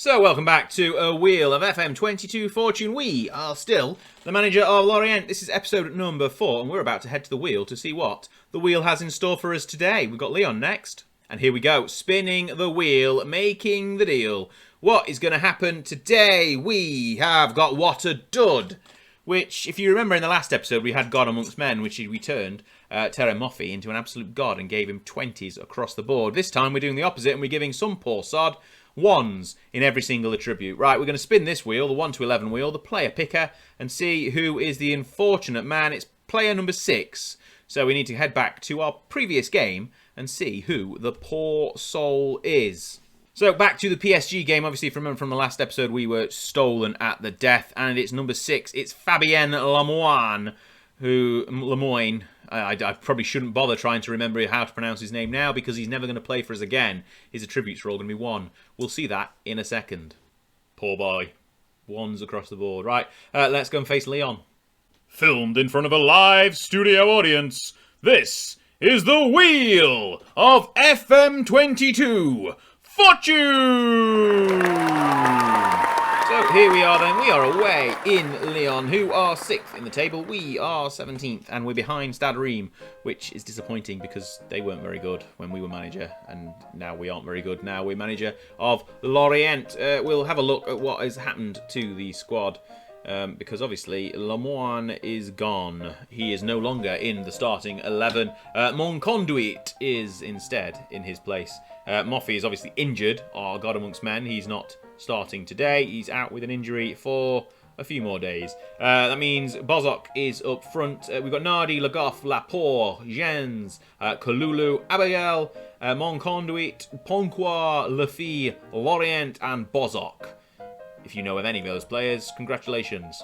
So, welcome back to a wheel of FM22 Fortune. We are still the manager of Lorient. This is episode number 4, and we're about to head to the wheel to see what the wheel has in store for us today. We've got Leon next. And here we go, spinning the wheel, making the deal. What is going to happen today? We have got What a Dud, which, if you remember in the last episode, we had God Amongst Men, which we turned Terra Moffi into an absolute god and gave him 20s across the board. This time we're doing the opposite, and we're giving some poor sod 1s in every single attribute. Right, we're going to spin this wheel, the 1 to 11 wheel, the player picker, and see who is the unfortunate man. It's player number 6. So we need to head back to our previous game and see who the poor soul is. So back to the PSG game. Obviously, if you remember from the last episode, we were stolen at the death, and it's number 6. It's Fabien Lemoine, Lemoine. I probably shouldn't bother trying to remember how to pronounce his name now because he's never going to play for us again. His attributes are all going to be 1. We'll see that in a second. Poor boy. 1s across the board. Right, let's go and face Leon. Filmed in front of a live studio audience, this is the Wheel of FM22 Fortune! So here we are then, we are away in Lyon, who are 6th in the table. We are 17th, and we're behind Stade Reims, which is disappointing because they weren't very good when we were manager, and now we aren't very good. Now we're manager of Lorient. We'll have a look at what has happened to the squad, because obviously Lemoine is gone. He is no longer in the starting 11. Monconduit is instead in his place. Moffi is obviously injured, our God Amongst Men. He's not starting today. He's out with an injury for a few more days. That means Bozok is up front. We've got Nardi, Lagoff, Laporte, Jens, Kalulu, Abigail, Monconduit, Ponquois, Lafille, Lorient, and Bozok. If you know of any of those players, congratulations.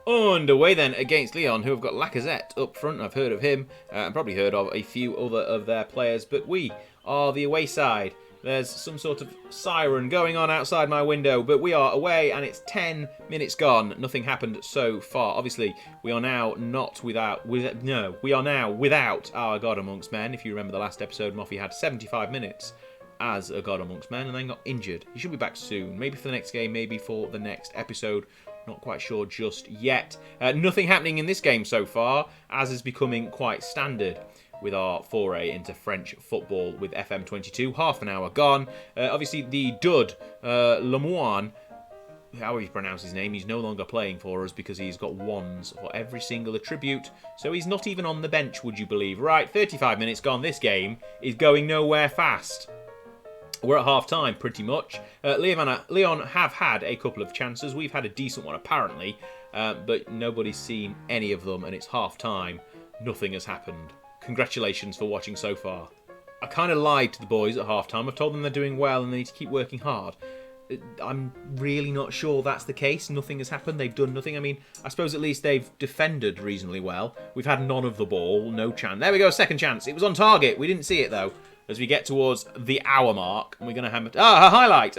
Underway then against Lyon, who have got Lacazette up front. I've heard of him. I've probably heard of a few other of their players, but we are the away side. There's some sort of siren going on outside my window, but we are away and it's 10 minutes gone. Nothing happened so far. Obviously, we are now we are now without our God Amongst Men. If you remember the last episode, Moffi had 75 minutes as a God Amongst Men and then got injured. He should be back soon. Maybe for the next game, maybe for the next episode. Not quite sure just yet. Nothing happening in this game so far, as is becoming quite standard with our foray into French football with FM22. Half an hour gone. Obviously, the dud, Lemoine, however you pronounce his name, he's no longer playing for us because he's got 1s for every single attribute. So he's not even on the bench, would you believe? Right, 35 minutes gone. This game is going nowhere fast. We're at half-time, pretty much. Lyon have had a couple of chances. We've had a decent one, apparently, but nobody's seen any of them, and it's half-time. Nothing has happened. Congratulations for watching so far. I kind of lied to the boys at half-time. I've told them they're doing well and they need to keep working hard. I'm really not sure that's the case. Nothing has happened. They've done nothing. I mean, I suppose at least they've defended reasonably well. We've had none of the ball. No chance. There we go, second chance. It was on target. We didn't see it, though. As we get towards the hour mark, and we're going to hammer... a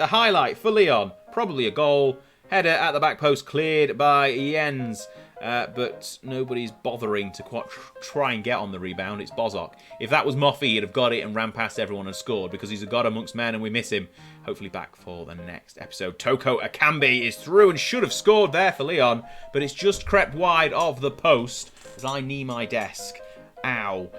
highlight for Lyon. Probably a goal. Header at the back post, cleared by Jens. But nobody's bothering to try and get on the rebound. It's Bozok. If that was Moffi, he'd have got it and ran past everyone and scored because he's a God Amongst Men and we miss him. Hopefully back for the next episode. Toko Akambi is through and should have scored there for Lyon, but it's just crept wide of the post as I knee my desk. Ow.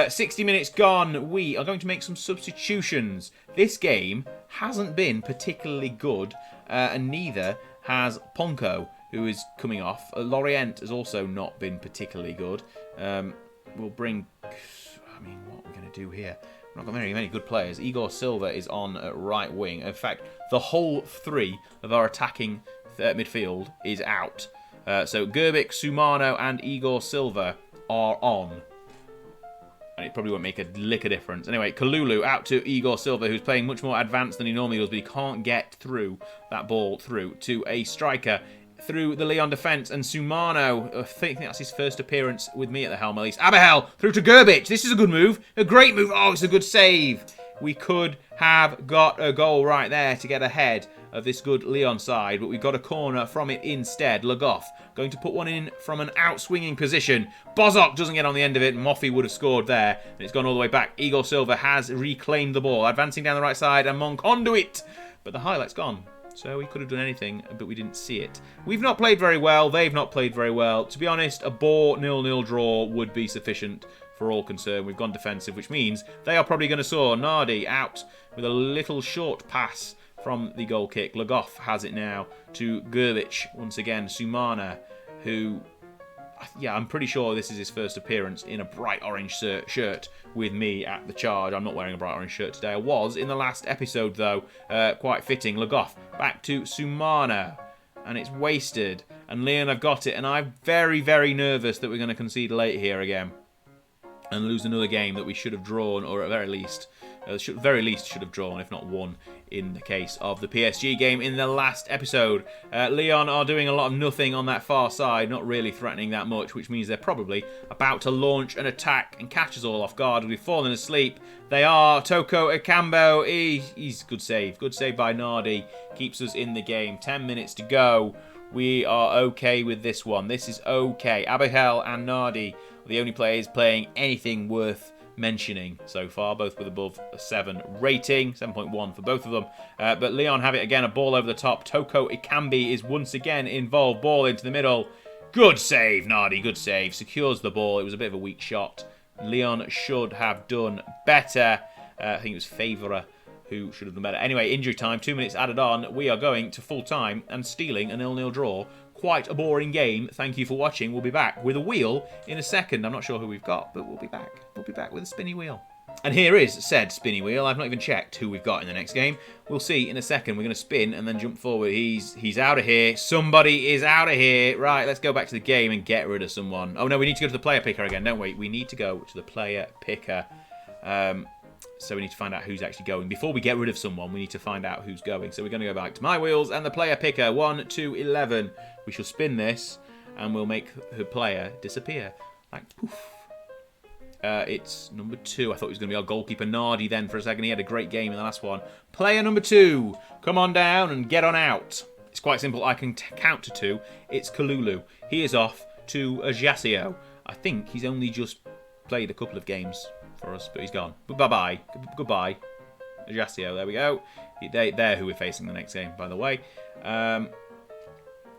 60 minutes gone. We are going to make some substitutions. This game hasn't been particularly good, and neither has Ponko, who is coming off. Lorient has also not been particularly good. We'll bring... I mean, what are we going to do here? We've not got very many good players. Igor Silva is on right wing. In fact, the whole 3 of our attacking midfield is out. So Gerbic, Sumano and Igor Silva are on. And it probably won't make a lick of difference. Anyway, Kalulu out to Igor Silva, who's playing much more advanced than he normally does, but he can't get through that ball through to a striker through the Lyon defence. And Sumano, I think that's his first appearance with me at the helm at least. Abahel through to Gerbic. This is a good move. A great move. Oh, it's a good save. We could have got a goal right there to get ahead of this good Lyon side, but we got a corner from it instead. Lagoff going to put one in from an outswinging position. Bozok doesn't get on the end of it. Moffi would have scored there, and it's gone all the way back. Igor Silva has reclaimed the ball, advancing down the right side, and Monconduit. But the highlight's gone. So we could have done anything, but we didn't see it. We've not played very well. They've not played very well. To be honest, a bore 0-0 draw would be sufficient for all concerned. We've gone defensive, which means they are probably going to score. Nardi out with a little short pass from the goal kick. Lagoff has it now to Gerbic. Once again, Sumana, who... yeah, I'm pretty sure this is his first appearance in a bright orange shirt with me at the charge. I'm not wearing a bright orange shirt today. I was in the last episode, though. Quite fitting. Lagoff back to Sumana. And it's wasted. And Leon have got it. And I'm very, very nervous that we're going to concede late here again. And lose another game that we should have drawn, or at very least should have drawn, if not won, in the case of the PSG game in the last episode. Leon are doing a lot of nothing on that far side, not really threatening that much, which means they're probably about to launch an attack and catch us all off guard. We've fallen asleep. They are. Toko Ekambo, he's good save. Good save by Nardi. Keeps us in the game. 10 minutes to go. We are okay with this one. This is okay. Abihel and Nardi are the only players playing anything worth mentioning so far, both with above a 7 rating, 7.1 for both of them. But Leon have it again, a ball over the top. Toko Ekambi is once again involved. Ball into the middle. Good save, Nardi, good save. Secures the ball. It was a bit of a weak shot. Leon should have done better. I think it was Favora who should have done better. Anyway, injury time, 2 minutes added on. We are going to full time and stealing a 0-0 draw. Quite a boring game. Thank you for watching. We'll be back with a wheel in a second. I'm not sure who we've got, but we'll be back. We'll be back with a spinny wheel. And here is said spinny wheel. I've not even checked who we've got in the next game. We'll see in a second. We're going to spin and then jump forward. He's out of here. Somebody is out of here. Right, let's go back to the game and get rid of someone. Oh, no, we need to go to the player picker again, don't we? We need to go to the player picker. So we need to find out who's actually going. Before we get rid of someone, we need to find out who's going. So we're going to go back to my wheels and the player picker. 1 to 11. We shall spin this and we'll make her player disappear. Like poof. It's number 2. I thought it was going to be our goalkeeper Nardi then for a second. He had a great game in the last one. Player number 2. Come on down and get on out. It's quite simple. I can count to 2. It's Kalulu. He is off to Ajaccio. I think he's only just played a couple of games for us, but he's gone. Bye-bye. Goodbye. Ajaccio, there we go. They're who we're facing the next game, by the way.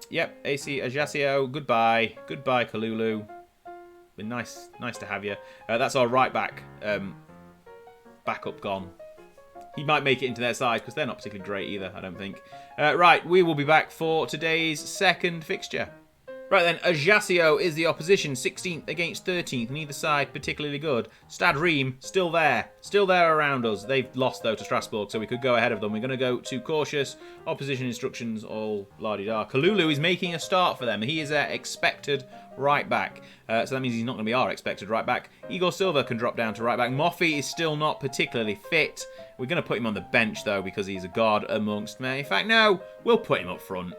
Yep, AC Ajaccio, goodbye. Goodbye, Kalulu. Been nice to have you. That's our right back. Backup gone. He might make it into their side, because they're not particularly great either, I don't think. Right, we will be back for today's second fixture. Right then, Ajaccio is the opposition, 16th against 13th, neither side particularly good. Stade Reims, still there around us. They've lost, though, to Strasbourg, so we could go ahead of them. We're going to go to cautious, opposition instructions, all la-di-da. Kalulu is making a start for them. He is their expected right back, so that means he's not going to be our expected right back. Igor Silva can drop down to right back. Moffi is still not particularly fit. We're going to put him on the bench, though, because he's a god amongst men. In fact, no, we'll put him up front.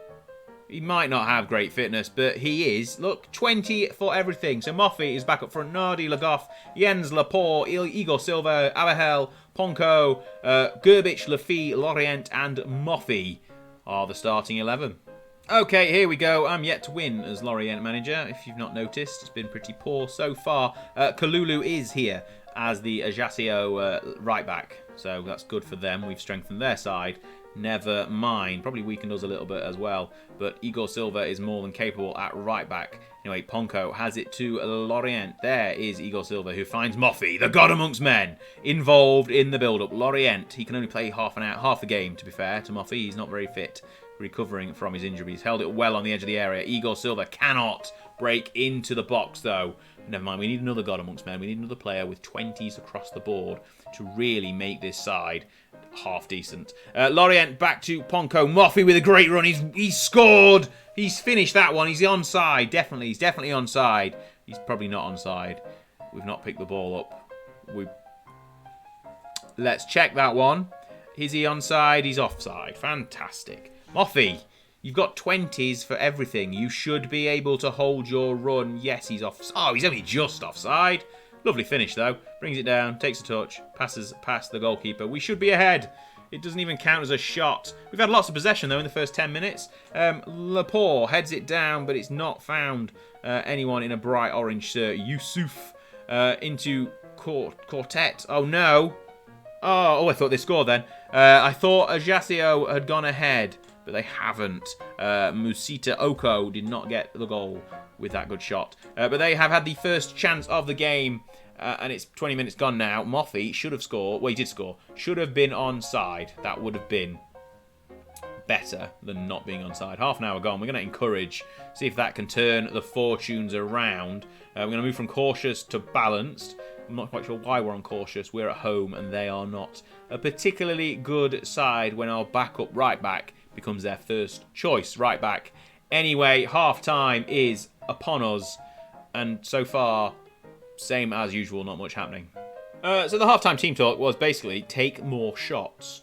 He might not have great fitness, but he is. Look, 20 for everything. So Moffi is back up front. Nardi, Lagoff, Jens, Laporte, Igor Silva, Abahel, Ponko, Gerbic, Lafitte, Lorient, and Moffi are the starting 11. Okay, here we go. I'm yet to win as Lorient manager. If you've not noticed, it's been pretty poor so far. Kalulu is here as the Ajaccio right back. So that's good for them. We've strengthened their side. Never mind. Probably weakened us a little bit as well. But Igor Silva is more than capable at right back. Anyway, Ponko has it to Lorient. There is Igor Silva who finds Moffi, the god amongst men, involved in the build-up. Lorient, he can only play half the game, to be fair to Moffi. He's not very fit, recovering from his injury. He's held it well on the edge of the area. Igor Silva cannot break into the box, though. Never mind, we need another god amongst men. We need another player with 20s across the board to really make this side half decent. Lorient back to Ponko. Moffi with a great run. He's scored. He's finished that one. He's onside. Definitely. He's definitely onside. He's probably not onside. We've not picked the ball up. Let's check that one. Is he onside? He's offside. Fantastic. Moffi, you've got 20s for everything. You should be able to hold your run. Yes, he's off. Oh, he's only just offside. Lovely finish, though. Brings it down, takes a touch, passes past the goalkeeper. We should be ahead. It doesn't even count as a shot. We've had lots of possession, though, in the first 10 minutes. Laporte heads it down, but it's not found anyone in a bright orange shirt. Yusuf into Quartet. Oh, no. Oh, I thought they scored then. I thought Ajaccio had gone ahead. but they haven't. Musita Oko did not get the goal with that good shot. But they have had the first chance of the game, and it's 20 minutes gone now. Moffey should have scored. Well, he did score. Should have been onside. That would have been better than not being onside. Half an hour gone. We're going to encourage, see if that can turn the fortunes around. We're going to move from cautious to balanced. I'm not quite sure why we're on cautious. We're at home and they are not a particularly good side when our backup right back becomes their first choice right back. Anyway, half time is upon us, and so far, same as usual, not much happening. So the half-time team talk was basically take more shots.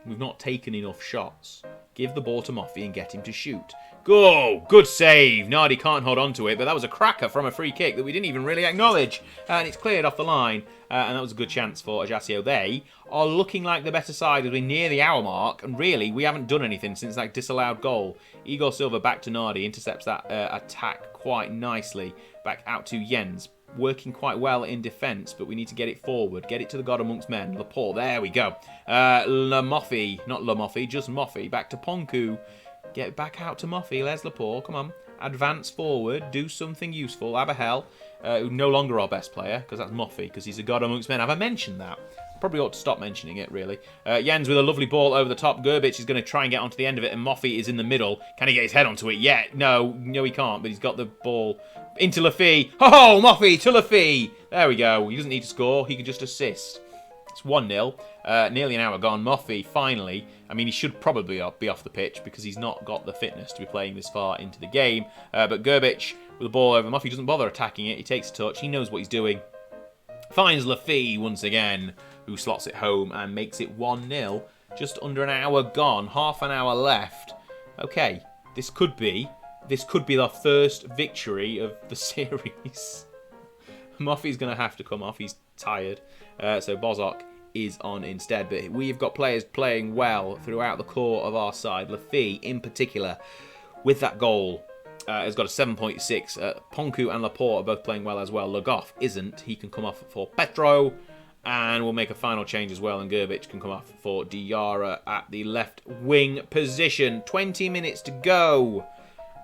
We've not taken enough shots. Give the ball to Moffey and get him to shoot. Go! Good save. Nardi can't hold on to it, but that was a cracker from a free kick that we didn't even really acknowledge. And it's cleared off the line, and that was a good chance for Ajaccio. They are looking like the better side as we're near the hour mark, and really, we haven't done anything since that disallowed goal. Igor Silva back to Nardi, intercepts that attack quite nicely. Back out to Jens. Working quite well in defence, but we need to get it forward. Get it to the God amongst men. Laporte, there we go. Moffey, not Moffey, just Moffey. Back to Ponku. Get back out to Moffey. Les Laporte, come on. Advance forward. Do something useful. Abahel, no longer our best player, because that's Moffey, because he's a God amongst men. Have I mentioned that? Probably ought to stop mentioning it, really. Jens with a lovely ball over the top. Gerbic is going to try and get onto the end of it, and Moffey is in the middle. Can he get his head onto it yet? No, he can't, but he's got the ball into Lafay. Oh, Moffey to Lafay. There we go. He doesn't need to score. He can just assist. It's 1-0. Nearly an hour gone. Moffey, finally. I mean, he should probably be off the pitch because he's not got the fitness to be playing this far into the game. But Gerbic with the ball over. Moffey doesn't bother attacking it. He takes a touch. He knows what he's doing. Finds Lafay once again, who slots it home and makes it 1-0. Just under an hour gone. Half an hour left. Okay, this could be the first victory of the series. Moffey's going to have to come off. He's tired. So Bozok is on instead. But we've got players playing well throughout the core of our side. Lafay, in particular, with that goal, has got a 7.6. Ponku and Laporte are both playing well as well. Legoff isn't. He can come off for Petro. And we'll make a final change as well. And Gerbic can come off for Diarra at the left wing position. 20 minutes to go.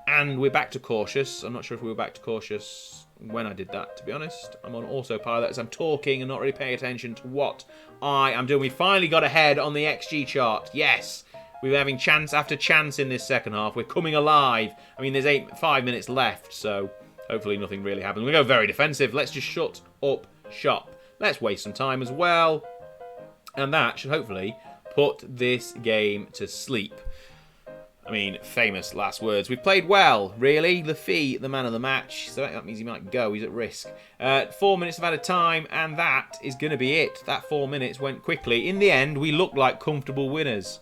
And we're back to cautious. I'm not sure if we were back to cautious when I did that, to be honest. I'm on autopilot as I'm talking and not really paying attention to what I am doing. We finally got ahead on the XG chart. Yes, we're having chance after chance in this second half. We're coming alive. I mean, there's 5 minutes left, so hopefully nothing really happens. We go very defensive. Let's just shut up shop. Let's waste some time as well. And that should hopefully put this game to sleep. I mean, famous last words. We've played well, really. Lafay, the man of the match. So that means he might go. He's at risk. 4 minutes of added time, and that is going to be it. That 4 minutes went quickly. In the end, we looked like comfortable winners.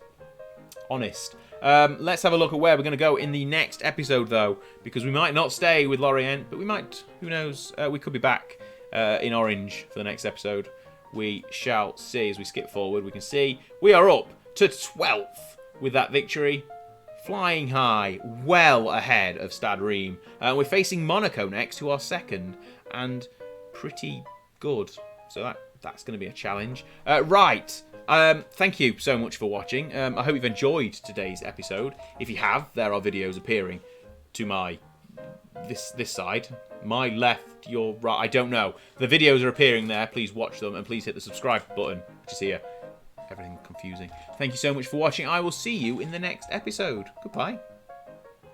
Honest. Let's have a look at where we're going to go in the next episode, though, because we might not stay with Lorient, but we might. Who knows? We could be back in orange for the next episode. We shall see as we skip forward. We can see we are up to 12th with that victory. Flying high, well ahead of Stade Reims. We're facing Monaco next, who are second, and pretty good. So that's going to be a challenge. Right. Thank you so much for watching. I hope you've enjoyed today's episode. If you have, there are videos appearing to my this side, my left, your right. I don't know. The videos are appearing there. Please watch them and please hit the subscribe button, which is here. Everything confusing. Thank you so much for watching. I will see you in the next episode. Goodbye.